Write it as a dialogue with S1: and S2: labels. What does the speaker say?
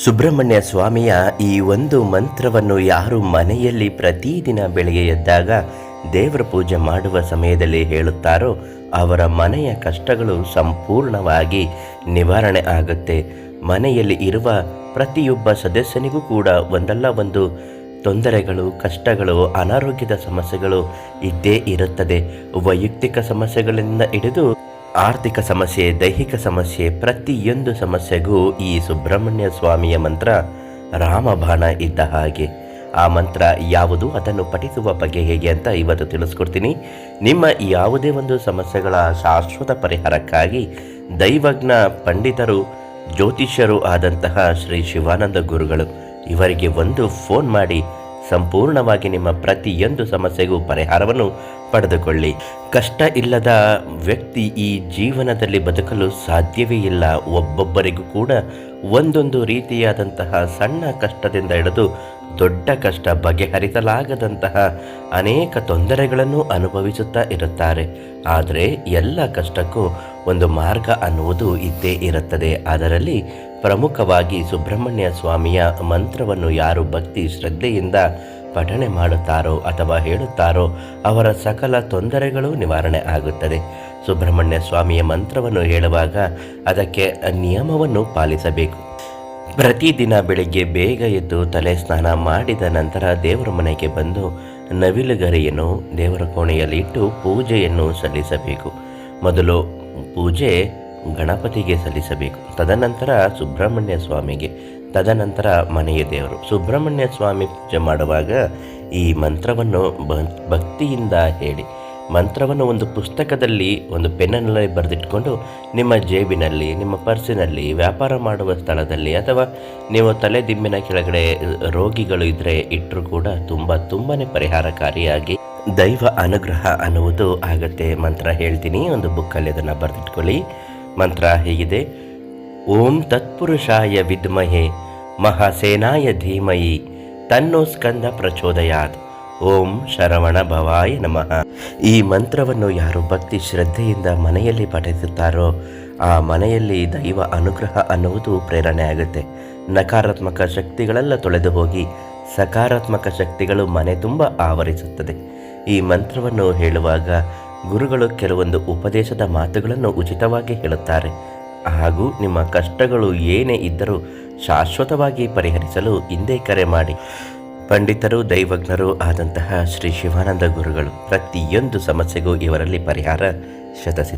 S1: ಸುಬ್ರಹ್ಮಣ್ಯ ಸ್ವಾಮಿಯ ಈ ಒಂದು ಮಂತ್ರವನ್ನು ಯಾರು ಮನೆಯಲ್ಲಿ ಪ್ರತಿದಿನ ಬೆಳಗ್ಗೆ ಎದ್ದಾಗ ದೇವರ ಪೂಜೆ ಮಾಡುವ ಸಮಯದಲ್ಲಿ ಹೇಳುತ್ತಾರೋ ಅವರ ಮನೆಯ ಕಷ್ಟಗಳು ಸಂಪೂರ್ಣವಾಗಿ ನಿವಾರಣೆ ಆಗುತ್ತೆ. ಮನೆಯಲ್ಲಿ ಇರುವ ಪ್ರತಿಯೊಬ್ಬ ಸದಸ್ಯನಿಗೂ ಕೂಡ ಒಂದಲ್ಲ ಒಂದು ತೊಂದರೆಗಳು, ಕಷ್ಟಗಳು, ಅನಾರೋಗ್ಯದ ಸಮಸ್ಯೆಗಳು ಇದ್ದೇ ಇರುತ್ತದೆ. ವೈಯಕ್ತಿಕ ಸಮಸ್ಯೆಗಳಿಂದ ಹಿಡಿದು ಆರ್ಥಿಕ ಸಮಸ್ಯೆ, ದೈಹಿಕ ಸಮಸ್ಯೆ, ಪ್ರತಿಯೊಂದು ಸಮಸ್ಯೆಗೂ ಈ ಸುಬ್ರಹ್ಮಣ್ಯ ಸ್ವಾಮಿಯ ಮಂತ್ರ ರಾಮಬಾಣ ಇದ್ದ ಹಾಗೆ. ಆ ಮಂತ್ರ ಯಾವುದು, ಅದನ್ನು ಪಠಿಸುವ ಬಗೆ ಹೇಗೆ ಅಂತ ಇವತ್ತು ತಿಳಿಸ್ಕೊಡ್ತೀನಿ. ನಿಮ್ಮ ಯಾವುದೇ ಒಂದು ಸಮಸ್ಯೆಗಳ ಶಾಶ್ವತ ಪರಿಹಾರಕ್ಕಾಗಿ ದೈವಜ್ಞ ಪಂಡಿತರು, ಜ್ಯೋತಿಷ್ಯರು ಆದಂತಹ ಶ್ರೀ ಶಿವಾನಂದ ಗುರುಗಳು ಇವರಿಗೆ ಒಂದು ಫೋನ್ ಮಾಡಿ ಸಂಪೂರ್ಣವಾಗಿ ನಿಮ್ಮ ಪ್ರತಿಯೊಂದು ಸಮಸ್ಯೆಗೂ ಪರಿಹಾರವನ್ನು ಪಡೆದುಕೊಳ್ಳಿ. ಕಷ್ಟ ಇಲ್ಲದ ವ್ಯಕ್ತಿ ಈ ಜೀವನದಲ್ಲಿ ಬದುಕಲು ಸಾಧ್ಯವೇ ಇಲ್ಲ. ಒಬ್ಬೊಬ್ಬರಿಗೂ ಕೂಡ ಒಂದೊಂದು ರೀತಿಯಾದಂತಹ ಸಣ್ಣ ಕಷ್ಟದಿಂದ ಹಿಡಿದು ದೊಡ್ಡ ಕಷ್ಟ, ಬಗೆಹರಿಸಲಾಗದಂತಹ ಅನೇಕ ತೊಂದರೆಗಳನ್ನು ಅನುಭವಿಸುತ್ತಾ ಇರುತ್ತಾರೆ. ಆದರೆ ಎಲ್ಲ ಕಷ್ಟಕ್ಕೂ ಒಂದು ಮಾರ್ಗ ಅನ್ನುವುದು ಇದ್ದೇ ಇರುತ್ತದೆ. ಅದರಲ್ಲಿ ಪ್ರಮುಖವಾಗಿ ಸುಬ್ರಹ್ಮಣ್ಯ ಸ್ವಾಮಿಯ ಮಂತ್ರವನ್ನು ಯಾರು ಭಕ್ತಿ ಶ್ರದ್ಧೆಯಿಂದ ಪಠಣೆ ಮಾಡುತ್ತಾರೋ ಅಥವಾ ಹೇಳುತ್ತಾರೋ ಅವರ ಸಕಲ ತೊಂದರೆಗಳು ನಿವಾರಣೆ ಆಗುತ್ತದೆ. ಸುಬ್ರಹ್ಮಣ್ಯ ಸ್ವಾಮಿಯ ಮಂತ್ರವನ್ನು ಹೇಳುವಾಗ ಅದಕ್ಕೆ ನಿಯಮವನ್ನು ಪಾಲಿಸಬೇಕು. ಪ್ರತಿದಿನ ಬೆಳಿಗ್ಗೆ ಬೇಗ ಎದ್ದು ತಲೆ ಸ್ನಾನ ಮಾಡಿದ ನಂತರ ದೇವರ ಮನೆಗೆ ಬಂದು ನವಿಲುಗರಿಯನ್ನು ದೇವರ ಕೋಣೆಯಲ್ಲಿ ಇಟ್ಟು ಪೂಜೆಯನ್ನು ಸಲ್ಲಿಸಬೇಕು. ಮೊದಲು ಪೂಜೆ ಗಣಪತಿಗೆ ಸಲ್ಲಿಸಬೇಕು, ತದನಂತರ ಸುಬ್ರಹ್ಮಣ್ಯ ಸ್ವಾಮಿಗೆ, ತದನಂತರ ಮನೆಯ ದೇವರು. ಸುಬ್ರಹ್ಮಣ್ಯ ಸ್ವಾಮಿ ಪೂಜೆ ಮಾಡುವಾಗ ಈ ಮಂತ್ರವನ್ನು ಭಕ್ತಿಯಿಂದ ಹೇಳಿ. ಮಂತ್ರವನ್ನು ಒಂದು ಪುಸ್ತಕದಲ್ಲಿ, ಒಂದು ಪೆನ್ನಲ್ಲಿ ಬರೆದಿಟ್ಕೊಂಡು ನಿಮ್ಮ ಜೇಬಿನಲ್ಲಿ, ನಿಮ್ಮ ಪರ್ಸಿನಲ್ಲಿ, ವ್ಯಾಪಾರ ಮಾಡುವ ಸ್ಥಳದಲ್ಲಿ ಅಥವಾ ನೀವು ತಲೆ ದಿಂಬಿನ ಕೆಳಗಡೆ ರೋಗಿಗಳು ಇದ್ದರೆ ಇಟ್ಟರೂ ಕೂಡ ತುಂಬಾ ಪರಿಹಾರಕಾರಿಯಾಗಿ ದೈವ ಅನುಗ್ರಹ ಅನ್ನುವುದು ಆಗುತ್ತೆ. ಮಂತ್ರ ಹೇಳ್ತೀನಿ, ಒಂದು ಬುಕ್ಕಲ್ಲಿ ಅದನ್ನು ಬರೆದಿಟ್ಕೊಳ್ಳಿ. ಮಂತ್ರ ಹೀಗಿದೆ: ಓಂ ತತ್ಪುರುಷಾಯ ವಿದ್ಮಹೆ ಮಹಾಸೇನಾಯ ಧೀಮಹಿ ತನ್ನೋ ಸ್ಕಂದ ಪ್ರಚೋದಯಾತ್. ಓಂ ಶರವಣ ಭವಾಯ ನಮಃ. ಈ ಮಂತ್ರವನ್ನು ಯಾರು ಭಕ್ತಿ ಶ್ರದ್ಧೆಯಿಂದ ಮನೆಯಲ್ಲಿ ಪಠಿಸುತ್ತಾರೋ ಆ ಮನೆಯಲ್ಲಿ ದೈವ ಅನುಗ್ರಹ ಅನ್ನುವುದು ಪ್ರೇರಣೆ ಆಗುತ್ತೆ. ನಕಾರಾತ್ಮಕ ಶಕ್ತಿಗಳೆಲ್ಲ ತೊಳೆದು ಹೋಗಿ ಸಕಾರಾತ್ಮಕ ಶಕ್ತಿಗಳು ಮನೆ ತುಂಬ ಆವರಿಸುತ್ತದೆ. ಈ ಮಂತ್ರವನ್ನು ಹೇಳುವಾಗ ಗುರುಗಳು ಕೆಲವೊಂದು ಉಪದೇಶದ ಮಾತುಗಳನ್ನು ಉಚಿತವಾಗಿ ಹೇಳುತ್ತಾರೆ. ಹಾಗೂ ನಿಮ್ಮ ಕಷ್ಟಗಳು ಏನೇ ಇದ್ದರೂ ಶಾಶ್ವತವಾಗಿ ಪರಿಹರಿಸಲು ಹಿಂದೆ ಕರೆ ಮಾಡಿ. ಪಂಡಿತರು, ದೈವಜ್ಞರು ಆದಂತಹ ಶ್ರೀ ಶಿವಾನಂದ ಗುರುಗಳು ಪ್ರತಿಯೊಂದು ಸಮಸ್ಯೆಗೂ ಇವರಲ್ಲಿ ಪರಿಹಾರ ಶತಸಿದ್ಧ.